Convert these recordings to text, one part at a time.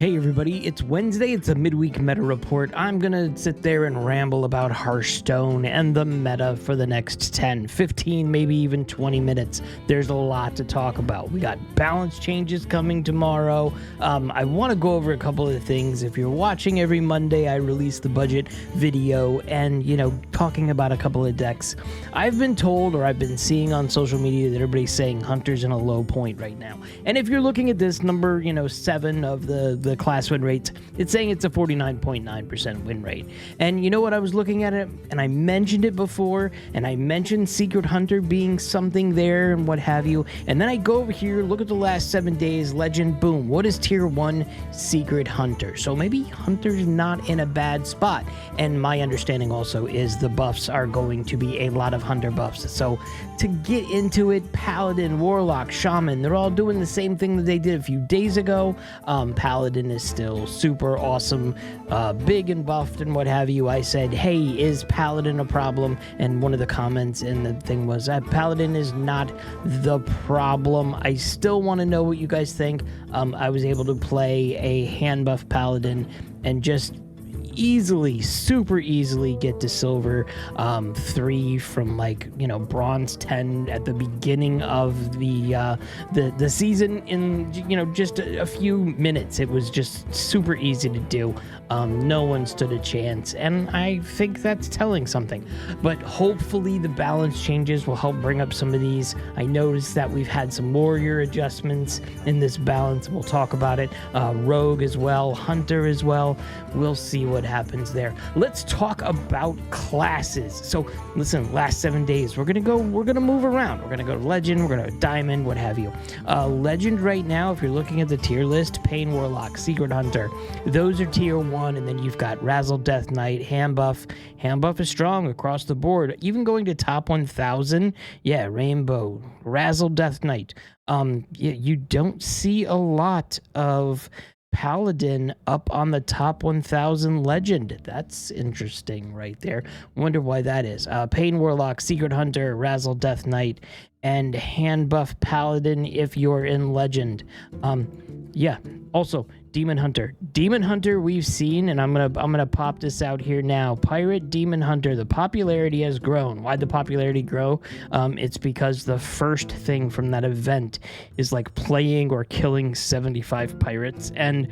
Hey everybody, it's Wednesday, it's a midweek meta report. I'm gonna sit there and ramble about Hearthstone and the meta for the next 10, 15, maybe even 20 minutes. There's a lot to talk about. We got balance changes coming tomorrow. I want to go over a couple of things. If you're watching every Monday, I release the budget video and, talking about a couple of decks. I've been told, or I've been seeing on social media, that everybody's saying Hunter's in a low point right now. And if you're looking at this number, 7 of the class win rates, it's saying it's a 49.9% win rate. And you know what, I was looking at it and I mentioned it before, and I mentioned Secret Hunter being something there and what have you, and then I go over here, look at the last 7 days, legend, boom, what is tier 1? Secret Hunter. So maybe Hunter's not in a bad spot. And my understanding also is the buffs are going to be a lot of Hunter buffs. So to get into it, Paladin, Warlock, Shaman, they're all doing the same thing that they did a few days ago. Paladin is still super awesome, big and buffed and what have you. I said, hey, is Paladin a problem? And one of the comments in the thing was that Paladin is not the problem. I still want to know what you guys think. I was able to play a hand buff Paladin and just super easily get to silver 3 from bronze 10 at the beginning of the season in just a few minutes. It was just super easy to do. No one stood a chance, and I think that's telling something. But hopefully the balance changes will help bring up some of these. I noticed that we've had some warrior adjustments in this balance. We'll talk about it. Rogue as well, Hunter as well. We'll see what happens there. Let's talk about classes. So listen, last 7 days we're gonna move around. We're gonna go to legend, we're gonna go diamond, what have you. Legend right now, if you're looking at the tier list, Pain Warlock, Secret Hunter, those are tier 1, and then you've got Razzle Death Knight, hand buff is strong across the board, even going to top 1000. Yeah, Rainbow, Razzle Death Knight. You don't see a lot of Paladin up on the top 1000 legend. That's interesting right there. Wonder why that is. Pain Warlock, Secret Hunter, Razzle Death Knight, and hand buff Paladin if you're in legend. Yeah, also Demon Hunter we've seen, and I'm gonna pop this out here now. Pirate Demon Hunter, the popularity has grown. Why'd the popularity grow? It's because the first thing from that event is playing or killing 75 pirates, and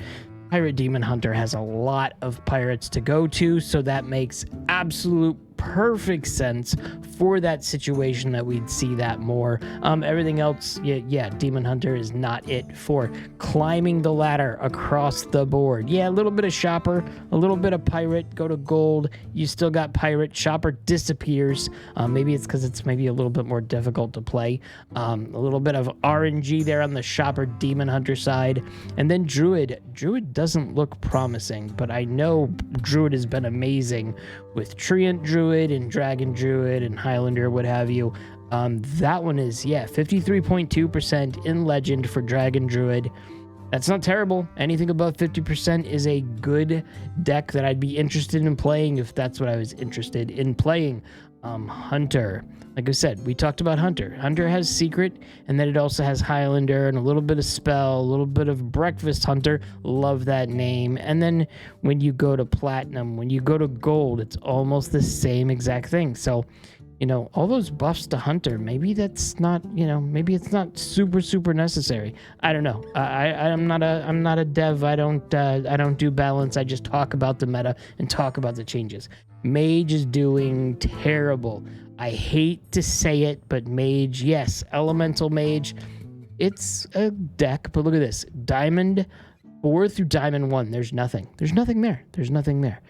Pirate Demon Hunter has a lot of pirates to go to, so that makes absolute perfect sense for that situation that we'd see that more. Everything else, yeah, Demon Hunter is not it for climbing the ladder across the board. Yeah, a little bit of shopper, a little bit of pirate, go to gold, you still got pirate. Shopper disappears. Maybe it's because it's maybe a little bit more difficult to play. A little bit of RNG there on the shopper Demon Hunter side. And then Druid doesn't look promising, but I know Druid has been amazing with Treant Druid and Dragon Druid and Highlander, what have you. That one is, 53.2% in legend for Dragon Druid. That's not terrible. Anything above 50% is a good deck that I'd be interested in playing if that's what I was interested in playing. Hunter, like I said, we talked about Hunter. Hunter has Secret, and then it also has Highlander and a little bit of Spell, a little bit of Breakfast Hunter. Love that name. And then when you go to Platinum, when you go to Gold, it's almost the same exact thing. So, all those buffs to Hunter, maybe that's not, maybe it's not super necessary. I don't know. I'm not a dev. I don't do balance. I just talk about the meta and talk about the changes. Mage is doing terrible. I hate to say it, but Mage, yes, Elemental Mage, it's a deck, but look at this. Diamond 4 through Diamond 1, there's nothing there.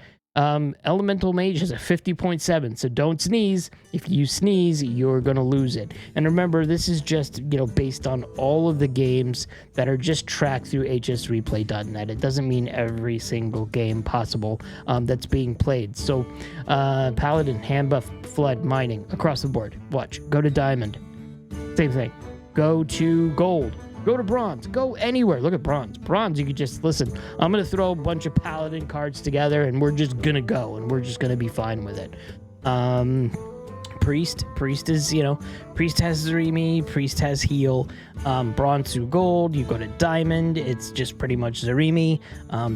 Elemental Mage has a 50.7, so don't sneeze. If you sneeze, you're gonna lose it. And remember, this is just based on all of the games that are just tracked through hsreplay.net. It doesn't mean every single game possible that's being played. So Paladin, hand buff, Flood, Mining, across the board. Watch, go to Diamond, same thing. Go to Gold, go to Bronze, go anywhere. Look at Bronze. Bronze, you could just, listen, I'm going to throw a bunch of Paladin cards together and we're just going to go and we're just going to be fine with it. Priest. Priest is, Priest has Zarimi, Priest has heal. Bronze to gold, you go to diamond, it's just pretty much Zarimi.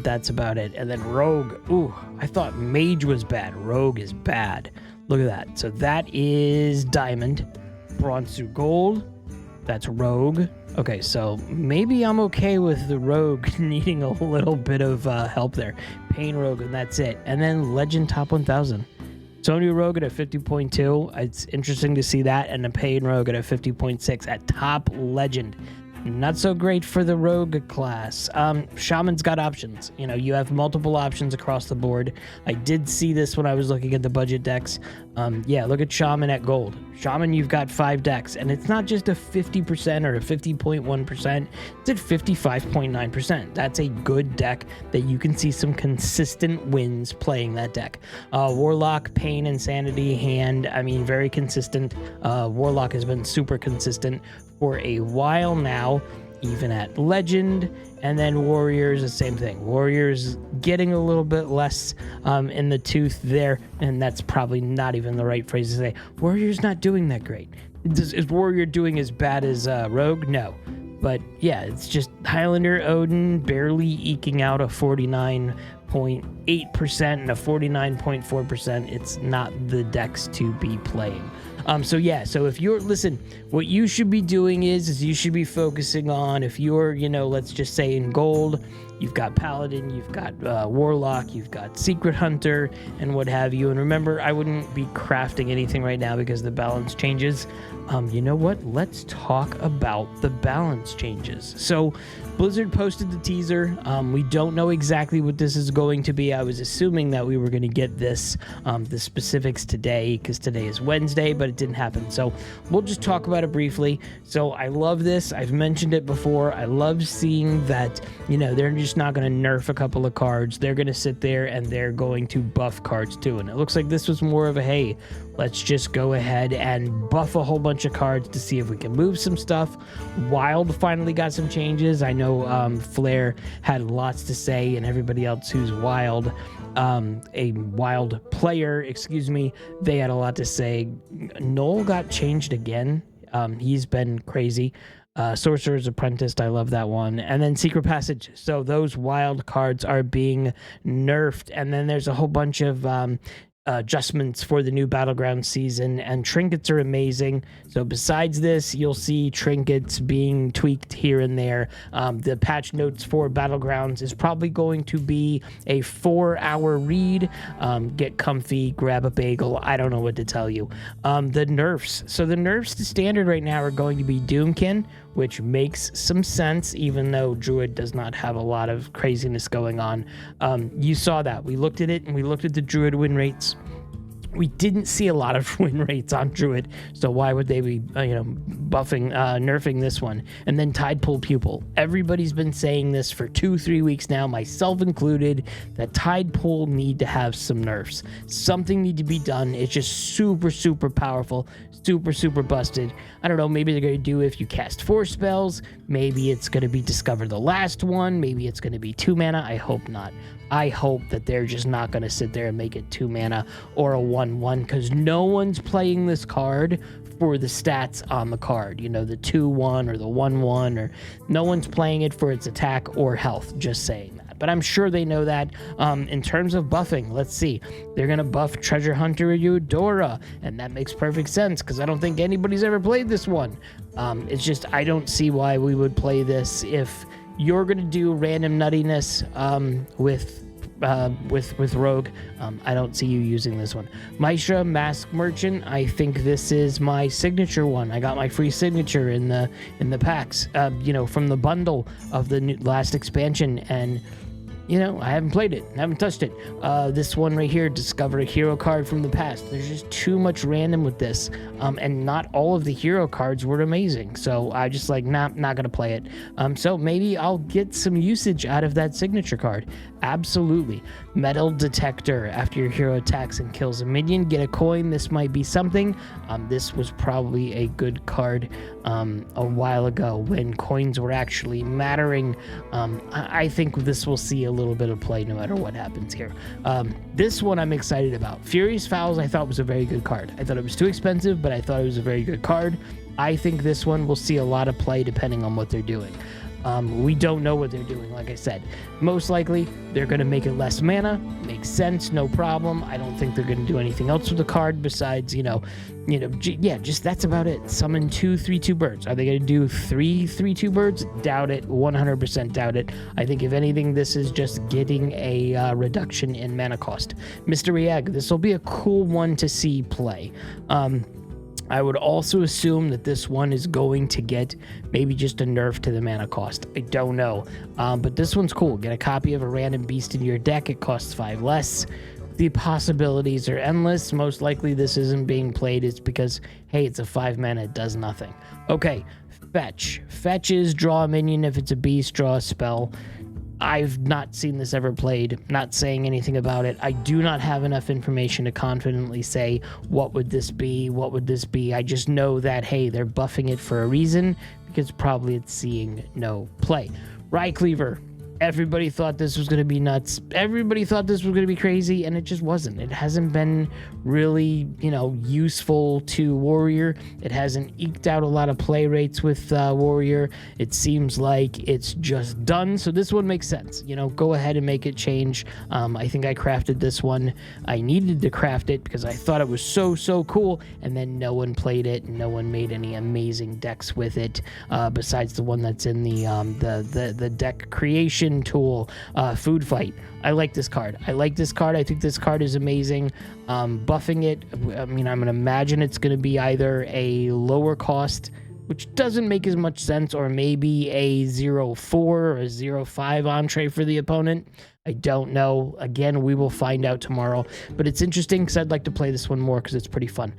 That's about it. And then rogue. Ooh, I thought mage was bad. Rogue is bad. Look at that. So that is diamond. Bronze to gold, that's rogue. Okay, so maybe I'm okay with the rogue needing a little bit of help there. Pain rogue, and that's it. And then legend top 1000. Sonya rogue at a 50.2. It's interesting to see that. And a pain rogue at a 50.6 at top legend. Not so great for the rogue class. Shaman's got options. You have multiple options across the board. I did see this when I was looking at the budget decks. Yeah, look at Shaman at gold. Shaman, you've got 5 decks, and it's not just a 50% or a 50.1%. It's at 55.9%. That's a good deck that you can see some consistent wins playing that deck. Warlock, Pain, Insanity, Hand. I mean, very consistent. Warlock has been super consistent for a while now, even at legend. And then Warriors, the same thing. Warriors getting a little bit less in the tooth there, and that's probably not even the right phrase to say. Warrior's not doing that great. Is Warrior doing as bad as Rogue? No. But yeah, it's just Highlander Odin barely eking out a 49.8% and a 49.4%. It's not the decks to be playing. So if listen, what you should be doing is you should be focusing on, if you're, let's just say in gold, you've got Paladin, you've got Warlock, you've got Secret Hunter, and what have you. And remember, I wouldn't be crafting anything right now because the balance changes. You know what? Let's talk about the balance changes. So Blizzard posted the teaser. We don't know exactly what this is going to be. I was assuming that we were going to get the specifics today, because today is Wednesday, but it didn't happen. So we'll just talk about it briefly. So I love this. I've mentioned it before. I love seeing that, they're just not going to nerf a couple of cards. They're going to sit there and they're going to buff cards too. And it looks like this was more of a, hey, let's just go ahead and buff a whole bunch of cards to see if we can move some stuff. Wild finally got some changes. I know Flair had lots to say, and everybody else who's wild, a wild player, they had a lot to say. Noel got changed again. He's been crazy. Sorcerer's Apprentice, I love that one. And then Secret Passage. So those wild cards are being nerfed. And then there's a whole bunch of adjustments for the new Battleground season, and trinkets are amazing. So besides this, you'll see trinkets being tweaked here and there. The patch notes for Battlegrounds is probably going to be a 4-hour read. Get comfy, grab a bagel. I don't know what to tell you. The nerfs. So the nerfs to standard right now are going to be Doomkin, which makes some sense, even though Druid does not have a lot of craziness going on. You saw that. We looked at it, and we looked at the Druid win rates. We didn't see a lot of win rates on Druid, so why would they be, nerfing this one? And then Tidepool Pupil. Everybody's been saying this for 2-3 weeks now, myself included, that Tidepool need to have some nerfs. Something need to be done. It's just super, super powerful, super busted. I don't know, maybe they're going to do, if you cast 4 spells, maybe it's going to be Discover the Last One, maybe it's going to be 2 mana. I hope not. I hope that they're just not going to sit there and make it 2 mana or a 1/1, because no one's playing this card for the stats on the card. The 2/1 or the 1/1, or no one's playing it for its attack or health. Just saying that. But I'm sure they know that. In terms of buffing, let's see. They're going to buff Treasure Hunter Eudora, and that makes perfect sense because I don't think anybody's ever played this one. It's just, I don't see why we would play this if you're going to do random nuttiness with Rogue. I don't see you using this one. Maestra Mask Merchant, I think this is my signature one. I got my free signature in the packs, from the bundle of the last expansion, and I haven't played it, haven't touched it. This one right here, discover a hero card from the past. There's just too much random with this, and not all of the hero cards were amazing. So I just not gonna play it. So maybe I'll get some usage out of that signature card. Absolutely. Metal Detector. After your hero attacks and kills a minion, get a coin. This might be something. This was probably a good card a while ago when coins were actually mattering. I think this will see a little bit of play no matter what happens here. This one I'm excited about. Furious Fouls I thought was a very good card. I thought it was too expensive, but I thought it was a very good card. I think this one will see a lot of play depending on what they're doing. We don't know what they're doing, like I said. Most likely, they're going to make it less mana. Makes sense, no problem. I don't think they're going to do anything else with the card besides, just that's about it. Summon 2 3/2 birds. Are they going to do 3 3/2 birds? Doubt it. 100% doubt it. I think, if anything, this is just getting a reduction in mana cost. Mystery Egg. This will be a cool one to see play. I would also assume that this one is going to get maybe just a nerf to the mana cost. I don't know. But this one's cool. Get a copy of a random beast in your deck. It costs 5 less. The possibilities are endless. Most likely this isn't being played. It's because, hey, it's a 5 mana. It does nothing. Okay, Fetch. Fetch is draw a minion. If it's a beast, draw a spell. I've not seen this ever played, not saying anything about it. I do not have enough information to confidently say, what would this be? What would this be? I just know that, hey, they're buffing it for a reason, because probably it's seeing no play. Rye-Cleaver. Everybody thought this was going to be nuts. Everybody thought this was going to be crazy, and it just wasn't. It hasn't been really, useful to Warrior. It hasn't eked out a lot of play rates with Warrior. It seems like it's just done. So this one makes sense. Go ahead and make it change. I think I crafted this one. I needed to craft it because I thought it was so cool, and then no one played it. No one made any amazing decks with it besides the one that's in the deck creation tool. Food Fight. I like this card. I think this card is amazing. Buffing it, I'm gonna imagine it's gonna be either a lower cost, which doesn't make as much sense, or maybe a 0-4 or a 0-5 entree for the opponent. I don't know. Again, we will find out tomorrow. But it's interesting because I'd like to play this one more because it's pretty fun.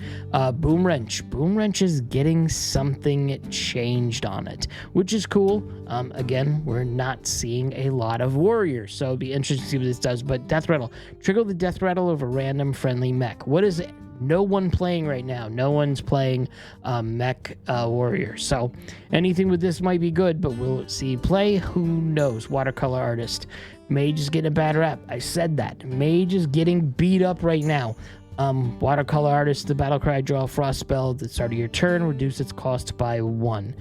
Boom Wrench. Boom Wrench is getting something changed on it, which is cool. Again, we're not seeing a lot of Warriors, so it'd be interesting to see what this does. But Death Rattle. Trigger the Death Rattle of a random friendly mech. What is it? No one playing right now. No one's playing Mech Warrior. So anything with this might be good, but will it see play? Who knows? Watercolor Artist. Mage is getting a bad rap. I said that. Mage is getting beat up right now. Watercolor Artist, the battle cry, draw a frost spell at the start of your turn, reduce its cost by 1.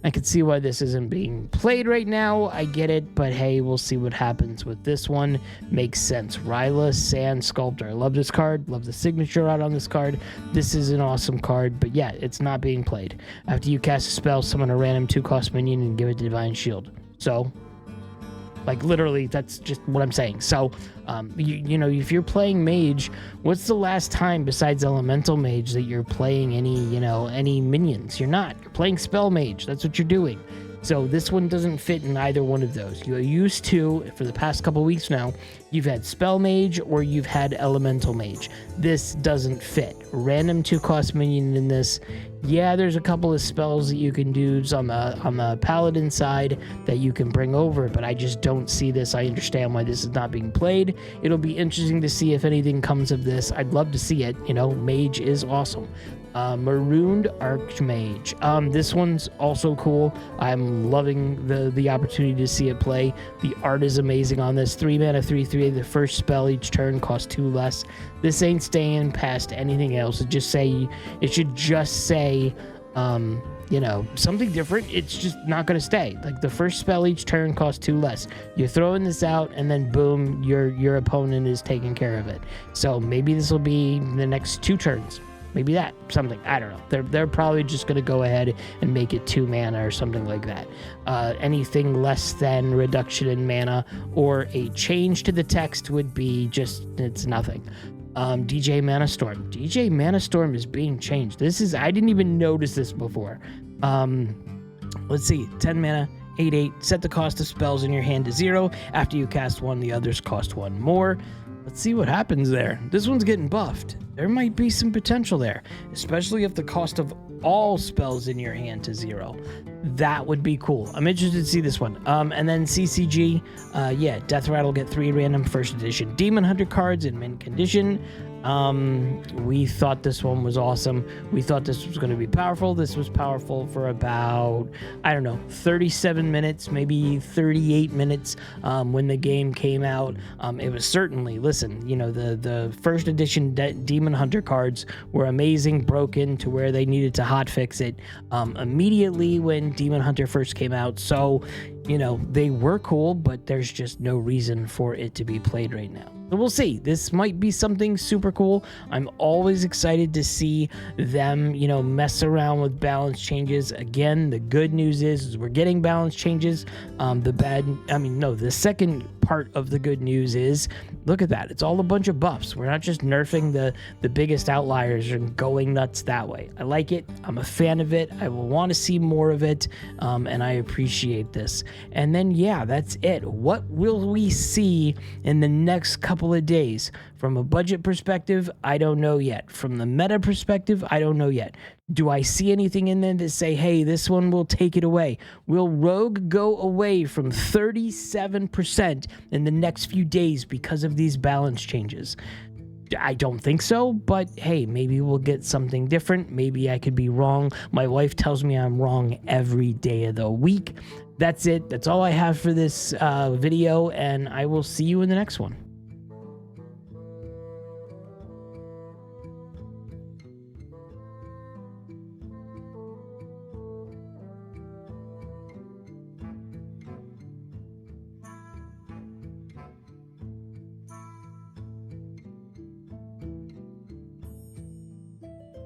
I can see why this isn't being played right now. I get it, but hey, we'll see what happens with this one. Makes sense. Ryla Sand Sculptor. I love this card. Love the signature art on this card. This is an awesome card, but yeah, it's not being played. After you cast a spell, summon a random 2-cost minion and give it Divine Shield. So, literally, that's just what I'm saying. So, if you're playing Mage, what's the last time besides Elemental Mage that you're playing any minions? You're not. You're playing Spell Mage. That's what you're doing. So this one doesn't fit in either one of those. You're used to, for the past couple weeks now, you've had Spell Mage or you've had Elemental Mage. This doesn't fit. Random 2-cost minion in this. Yeah, there's a couple of spells that you can do on the Paladin side that you can bring over, but I just don't see this. I understand why this is not being played. It'll be interesting to see if anything comes of this. I'd love to see it. Mage is awesome. Marooned Archmage. This one's also cool. I'm loving the opportunity to see it play. The art is amazing on this. 3 mana, 3/3. The first spell each turn costs 2 less. This ain't staying past anything else. It should just say something different. It's just not going to stay. The first spell each turn costs 2 less. You're throwing this out, and then boom, your opponent is taking care of it. So maybe this will be the next 2 turns. Maybe something. I don't know. They're probably just going to go ahead and make it 2 mana or something like that. Anything less than reduction in mana or a change to the text would be it's nothing. DJ Mana Storm. DJ Mana Storm is being changed. I didn't even notice this before. Let's see. 10 mana. 8/8. Set the cost of spells in your hand to 0. After you cast one, the others cost 1 more. Let's see what happens there. This one's getting buffed. There might be some potential there, especially if the cost of all spells in your hand to 0. That would be cool. I'm interested to see this one. And then CCG, Death Rattle get 3 random first edition Demon Hunter cards in mint condition. We thought this one was awesome. We thought this was going to be powerful. This was powerful for about, I don't know, 37 minutes, maybe 38 minutes when the game came out. It was certainly, listen, you know, the first edition Demon Hunter cards were amazing, broken to where they needed to hotfix it immediately when Demon Hunter first came out. So, you know, they were cool, but there's just no reason for it to be played right now. So we'll see. This might be something super cool. I'm always excited to see them, you know, mess around with balance changes. Again, the good news is we're getting balance changes. The second part of the good news is, look at that. It's all a bunch of buffs. We're not just nerfing the biggest outliers and going nuts that way. I like it. I'm a fan of it. I will want to see more of it, and I appreciate this. And then, yeah, that's it. What will we see in the next couple of days? From a budget perspective, I don't know yet. From the meta perspective, I don't know yet. Do I see anything in there that say, hey, this one will take it away? Will Rogue go away from 37% in the next few days because of these balance changes? I don't think so, but hey, maybe we'll get something different. Maybe I could be wrong. My wife tells me I'm wrong every day of the week. That's it. That's all I have for this video, and I will see you in the next one.